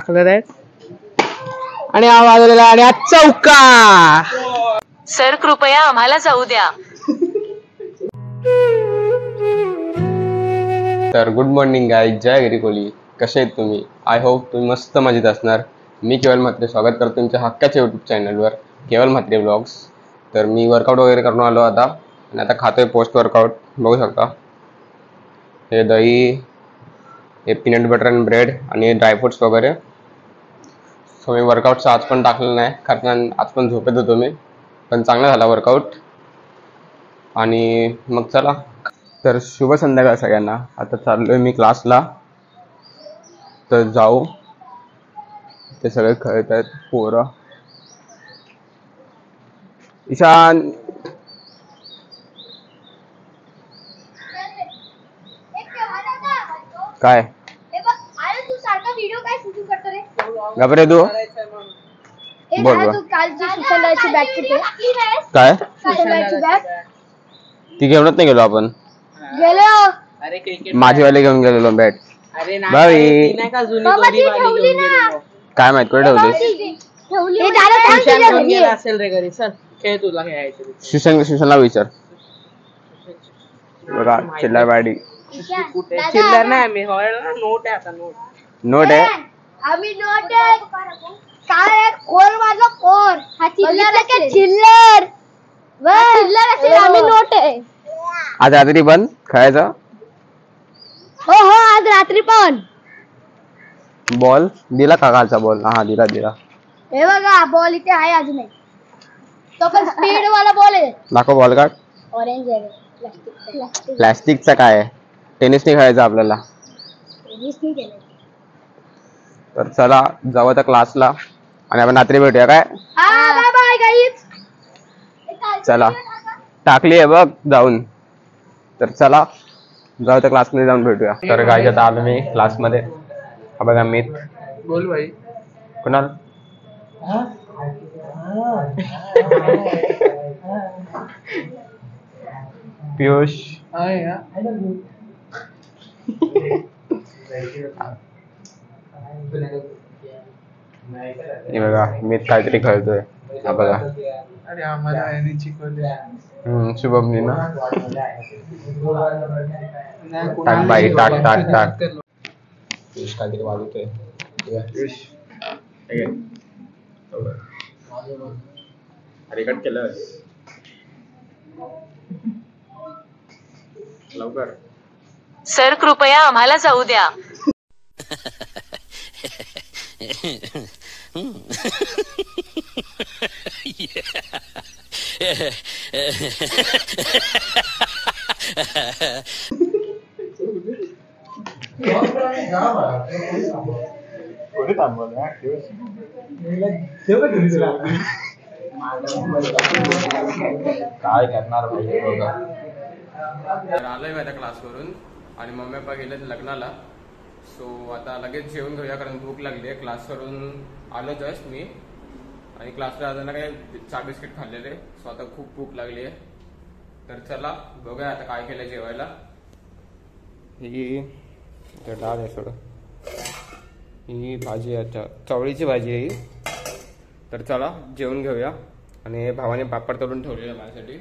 Colour आहे आणि हा वाजलेला आणि हा चौका. सर कृपया आम्हाला जाऊ द्या. तर गुड मॉर्निंग गाईज, जय गिरी कोहली. कसे आहेत तुम्ही? आय होप तुम्ही मस्त मजेत असणार. मी केवल म्हात्रे स्वागत करतो तुमच्या हक्काच्या यूट्यूब चॅनलवर केवल म्हात्रे ब्लॉग्स. तर मी वर्कआउट वगैरे करून आलो आता आणि आता खातोय पोस्ट वर्कआउट. बघू शकता हे दही, हे पीनट बटर अँड ब्रेड आणि ड्रायफ्रुट्स वगैरे. सो मी वर्कआउटचं आज पण टाकलेलं नाही कारण आज पण झोपेत होतो मी, पण चांगला झाला वर्कआउट. आणि मग चला, तर शुभ संध्याकाळ सगळ्यांना. आता चाललोय मी क्लासला, तर जाऊ. ते सगळे खेळत आहेत पोरं. ईशान काय घाबरे तू? बोल बोल. काय ती घेऊनच नाही गेलो आपण, माझीवाले घेऊन गेलेलो बॅट. भाई काय माहित कुठे ठेवली. सुशांतला विचार. बघा चिल्लर बाडी. चिल्लर नाही आम्ही, नोट आहे. आता नोट आहे. आम्ही नोट आहे. काय कोर माझा कोर हा चिल्लर आहे. चिल्लर चिल्लर असेल. आम्ही नोट आहे. आज रात्री पण खेळायचं. हो हो आज रात्री पण. बॉल दिला का? कालचा बॉल? हा दिला. हे बघा बॉल इथे आहे अजून एक. तो पण स्पीड वाला बॉल आहे. दाखव बॉल काढ. ऑरेंज आहे. प्लास्टिकचा काय आहे? टेनिस नाही खेळायचं आपल्याला. टेनिस नाही खेळायचं. तर चला जाऊ आता क्लासला आणि आपण रात्री भेटूया. काय बाय बाय गाईज. चला टाकली आहे बघ जाऊन. तर चला जाऊ त्या क्लासमध्ये जाऊन भेटूया. तर गाईज आता आलो मी क्लासमध्ये. हा बघा मित. बोल भाई. कुणाल? पियुष. हे बघा मित काहीतरी खेळतोय. हा बघा. अरे आम्हाला यांनी शिकवले. शुभमनी ना. टाक बाई टाक. पियुष काहीतरी वाजवतोय. अरे कट केलं लवकर. सर कृपया आम्हाला जाऊ द्या. काय करणार भाई. आलोय मी आता क्लासवरून आणि मम्मी पप्पा गेले लग्नाला. सो आता लगेच जेवण घेऊया कारण भूक लागली आहे. क्लासवरून आलो जस्ट मी आणि क्लासला जाताना काय चहा बिस्किट खाल्लेले. सो आता खूप भूक लागली आहे. तर चला बघूया आता काय केलं जेवायला. ही डाळ आहे थोडं. ही भाजी आहे, चवळीची भाजी आहे ही. तर चला जेवण घेऊया. आणि भावाने पापड तळून ठेवलेला माझ्यासाठी,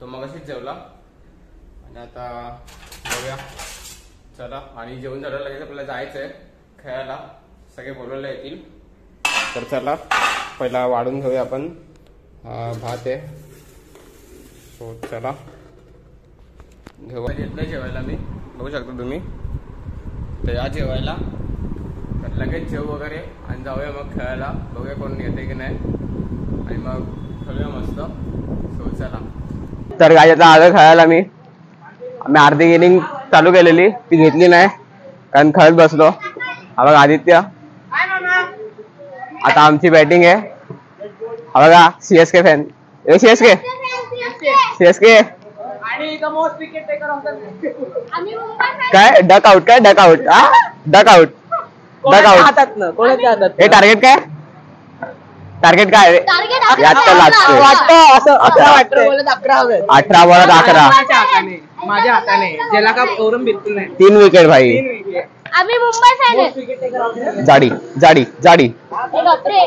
तो मग अशीच जेवला. आणि आता बघूया चला. आणि जेवण झालं लगेच आपल्याला जायचं आहे खेळायला. सगळे बोलवले येतील. तर चला पहिला वाढून घेऊया आपण. भात आहे. सो चला घेऊया. घेतलं जेवायला मी, बघू शकता तुम्ही. तर या जेवायला. तर लगेच जेव वगैरे आणि जाऊया मग खेळायला. बघूया कोण येते की नाही आणि मग खेळूया मस्त. सो चला. तर काय आता आलं खेळायला मी. आम्ही अर्धी इनिंग चालू केलेली, ती घेतली नाही कारण खेळत बसलो. हा बघा आदित्य. आता आमची बॅटिंग आहे. हा बघा सीएसके फॅन. सीएसके काय डक आउट. काय डक आउट? Duck out. हे टार्गेट काय? टार्गेट काय? यात लागतं असं 18 बॉलात 11 माझ्या हाताने ज्याला का बिलकुल नाही. 3 विकेट भाई. आम्ही मुंबई फॅन आहे. जाडी जाडी जाडी. बापरे.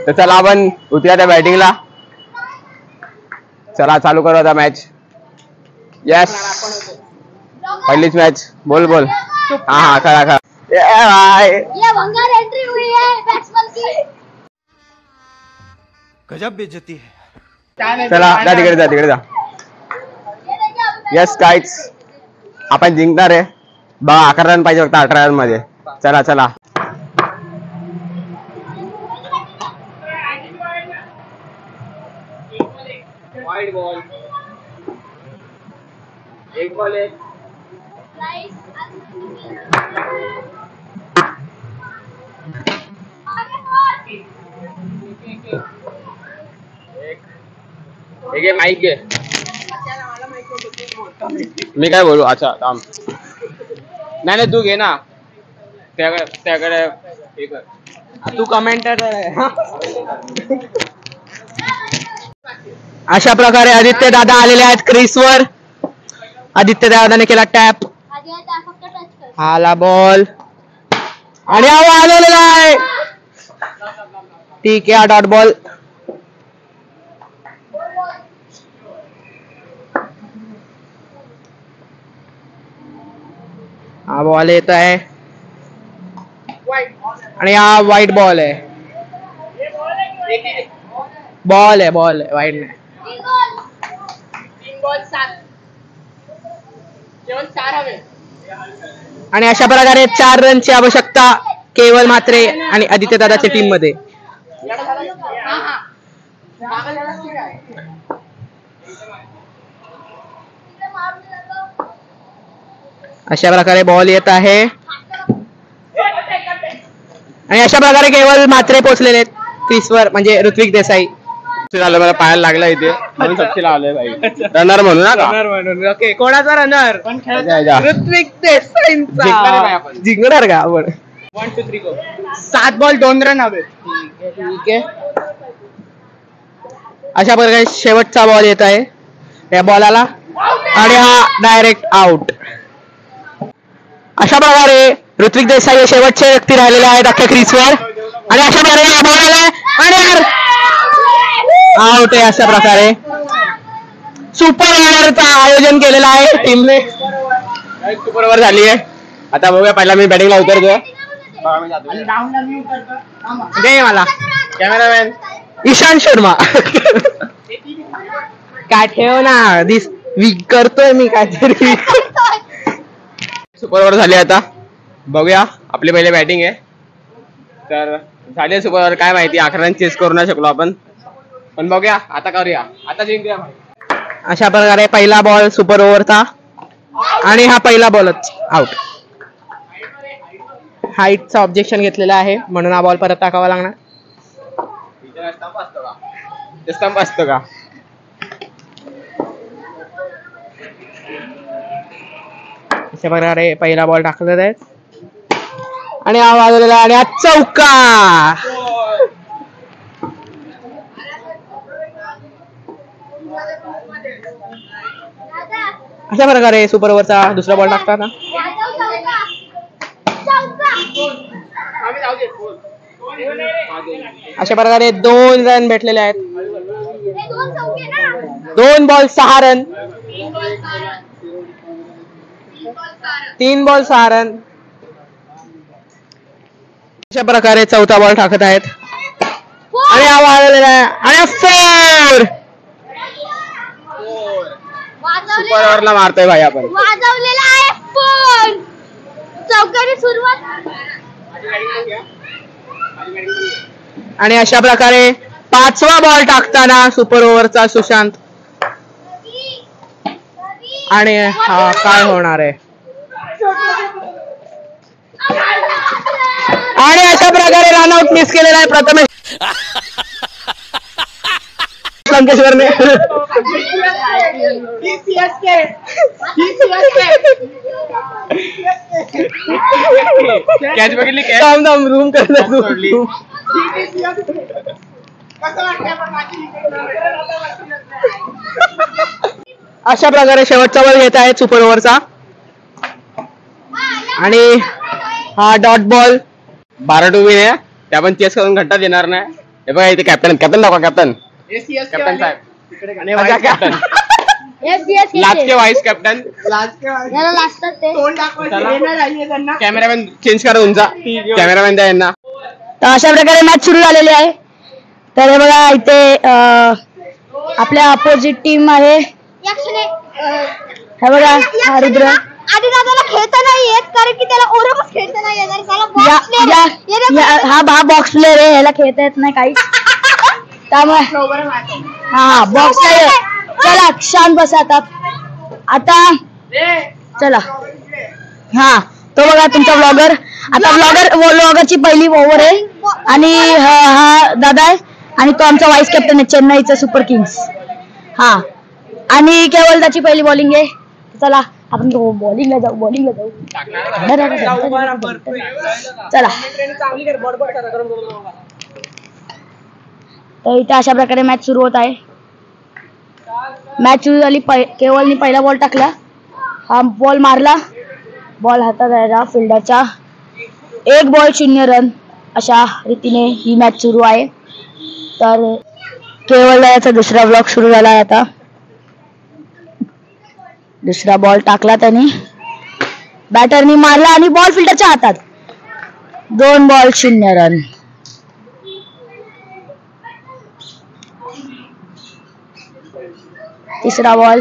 तर चला आपण उतरूया त्या बॅटिंगला. चला चालू करू आता मॅच. यस पहिलीच मॅच. बोल बोल. हाँ खड़ा खड़ा. ये भंगार एंट्री हुई है बैट्समैन की. गजब बेइज्जती है. चला जा तिकडे जा तिकडे जा. यस गाईज आपण जिंकणार आहे बघा. 11 रन पाहिजे फक्त 18 रन मध्ये. चला चला. Wide ball. एक बॉल एक. एक माईक घे. मी काय बोलू. अच्छा थांब. नाही नाही तू घे ना. त्याकडे हे कर. तू कमेंटर आहे. अशा प्रकारे आदित्य दादा आलेले आहेत क्रीजवर. आदित्य दादाने केला टॅप. आला बॉल आणि आलेला आहे. ठीक आहे डॉट बॉल. हा बॉल येत आहे आणि हा व्हाईट बॉल आहे. बॉल आहे व्हाईट नाही. आणि अशा प्रकारे 4 रनची आवश्यकता केवल मात्रे आणि आदित्य दादाच्या टीम मध्ये. अशा प्रकारे बॉल येत आहे आणि अशा प्रकारे केवल मात्रे पोहोचलेले आहेत क्रीजवर म्हणजे ऋत्विक देसाई. मला पायाला लागला इथे म्हणून सबशीला आलोय भाई. रनर म्हणून ना. रनर म्हणून. ओके कोणाचा रनर. ऋत्विक देसाईंचा. जिंकणार का आपण. 1 2 3 गो. 7 बॉल 2 रन हवे. ठीक आहे. अशा प्रकारे शेवटचा बॉल येत आहे या बॉलाला आणि हा डायरेक्ट आउट. अशा प्रकारे ऋत्विक देसाई हे शेवटचे व्यक्ती राहिलेले आहेत अख्ख्या क्रीजवर आणि अशा प्रकारे बॉल आलाय आणि आउट आहे. अशा प्रकारे सुपर ओव्हरचं आयोजन केलेलं आहे टीमने. सुपर ओव्हर झाली आहे. आता बघूया. पहिला मी बॅटिंगला उतरतोय. दे मला कॅमेरामॅन ईशांत शर्मा. काय ठेव ना दिस करतोय मी काहीतरी. सुपर ओव्हर झाली. आता बघूया. आपली पहिले बॅटिंग आहे तर झाली सुपर ओव्हर. काय माहिती 11 रन चेस करू नाही शकलो आपण पण बघूया. आता करूया. आता जिंकूया. अशा प्रकारे पहिला बॉल सुपर ओव्हरचा आणि हा पहिला बॉलच आउट. हाईटचं ऑब्जेक्शन घेतलेलं आहे म्हणून हा बॉल परत टाकावा लागणार. स्टंप असतो का. अशा प्रकारे पहिला बॉल टाकलेला आहे आणि हा वाजवलेला आणि हा चौका. अशा प्रकारे सुपर ओव्हरचा दुसरा बॉल टाकताना अशा प्रकारे 2 रन भेटलेले आहेत. 2 बॉल 6 रन. 3 ball 6 run. अशा प्रकारे चौथा बॉल टाकत आहेत आणि हा वाजवलेला आहे आणि 4. सुपर ओव्हरला मारतोय भाई आपण. वाजवलेला आहे फोन. चौकारी सुरुवात. आणि अशा प्रकारे 5वा बॉल टाकताना सुपर ओव्हरचा सुशांत आणि हा काय होणार आहे. आणि अशा प्रकारे रनआउट मिस केलेला आहे प्रथमेश लंकेश्वरने. कॅच बघितली. थांब रूम करतो. अशा प्रकारे शेवटचा बॉल घेत आहेत सुपर ओव्हरचा आणि हा डॉट बॉल 12 टू आहे. त्या पण चेस करून घंटा देणार नाही. हे बघा इथे कॅप्टन दाखवा. कॅप्टन साहेब captain last vice captain. Cameraman change करा तुमचा. कॅमेरामॅन द्या यांना. तर अशा प्रकारे मॅच सुरू झालेली आहे. तर हे बघा इथे आपल्या अपोजिट टीम आहे. हे बघा हा रुद्र. आधी दादाला खेळता नाही येत कारण की त्याला ओरमच खेळता नाही येणार. हा बॉक्स प्लेअर आहे. ह्याला खेळता येत नाही काही. त्यामुळे हा बॉक्स प्लेअर. चला शांत बसा आता चला. हा तो बघा तुमचा ब्लॉगर. आता ब्लॉगरची पहिली ओव्हर आहे आणि हा दादा आहे आणि तो आमचा वाईस कॅप्टन आहे चेन्नईचा सुपर किंग्स. हा आणि केवलदाची पहिली बॉलिंग आहे. चला आपण बॉलिंगला जाऊ. चला तर इथे अशा प्रकारे मॅच सुरू होत आहे. मॅच सुरू झाली. केवलनी पहिला बॉल टाकला. हा बॉल मारला. बॉल हातात राहिला फिल्डरच्या. 1 बॉल 0 रन अशा रीतीने ही मॅच सुरू आहे. तर केवलचा दुसरा ब्लॉक सुरू झाला आहे. आता दुसरा बॉल टाकला त्यांनी. बॅटरनी मारला आणि बॉल फिल्डरच्या हातात. 2 बॉल 0 रन. तिसरा बॉल.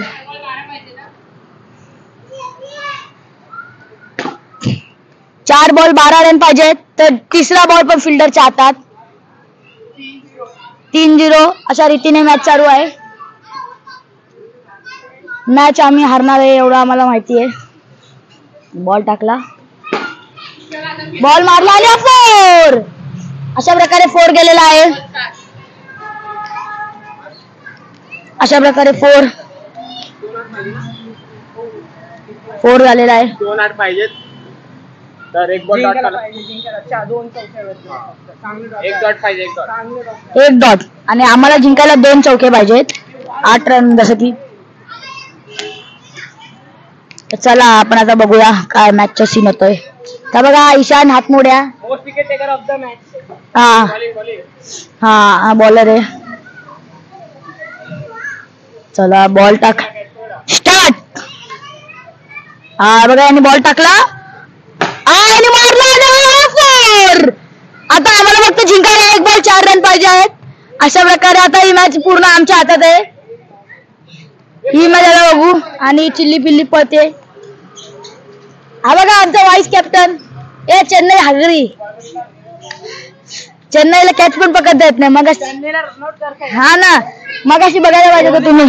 4 बॉल 12 रन पाहिजे. तर तिसरा बॉल पण फिल्डरच्या हातात. 3-0 अशा रीतीने मॅच चालू आहे. मॅच आम्ही हारणार आहे एवढं आम्हाला माहिती आहे. बॉल टाकला. बॉल मारला आणि 4. अशा प्रकारे 4 गेलेला आहे. अशा प्रकारे 4 झालेला आहे. 2 8 पाहिजेत. तर 1 बॉल डॉट पाहिजे. 1 डॉट आणि आम्हाला जिंकायला 2 चौके पाहिजेत. 8 रन जसं की. चला आपण आता बघूया काय मॅचचा सीन होतोय. तर बघा ईशान हातमोड्या. हा बॉलर आहे. चला बॉल टाक. स्टार्ट. हा बघा यांनी बॉल टाकला आणि मारला. 4. आता आम्हाला फक्त जिंकायला 1 बॉल 4 रन पाहिजे आहेत. अशा प्रकारे आता ही मॅच पूर्ण आमच्या हातात आहे. ही मॅच बघू आणि चिल्ली पिल्ली पळते. हा बघा आमचा वाईस कॅप्टन. चेन्नई हगरी. चेन्नईला कॅच पण पकडता येत नाही. मग हा ना मगाशी बघायला पाहिजे होतं तुम्ही.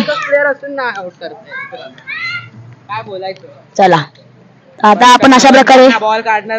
चला आता आपण अशा प्रकारे बॉल काढणार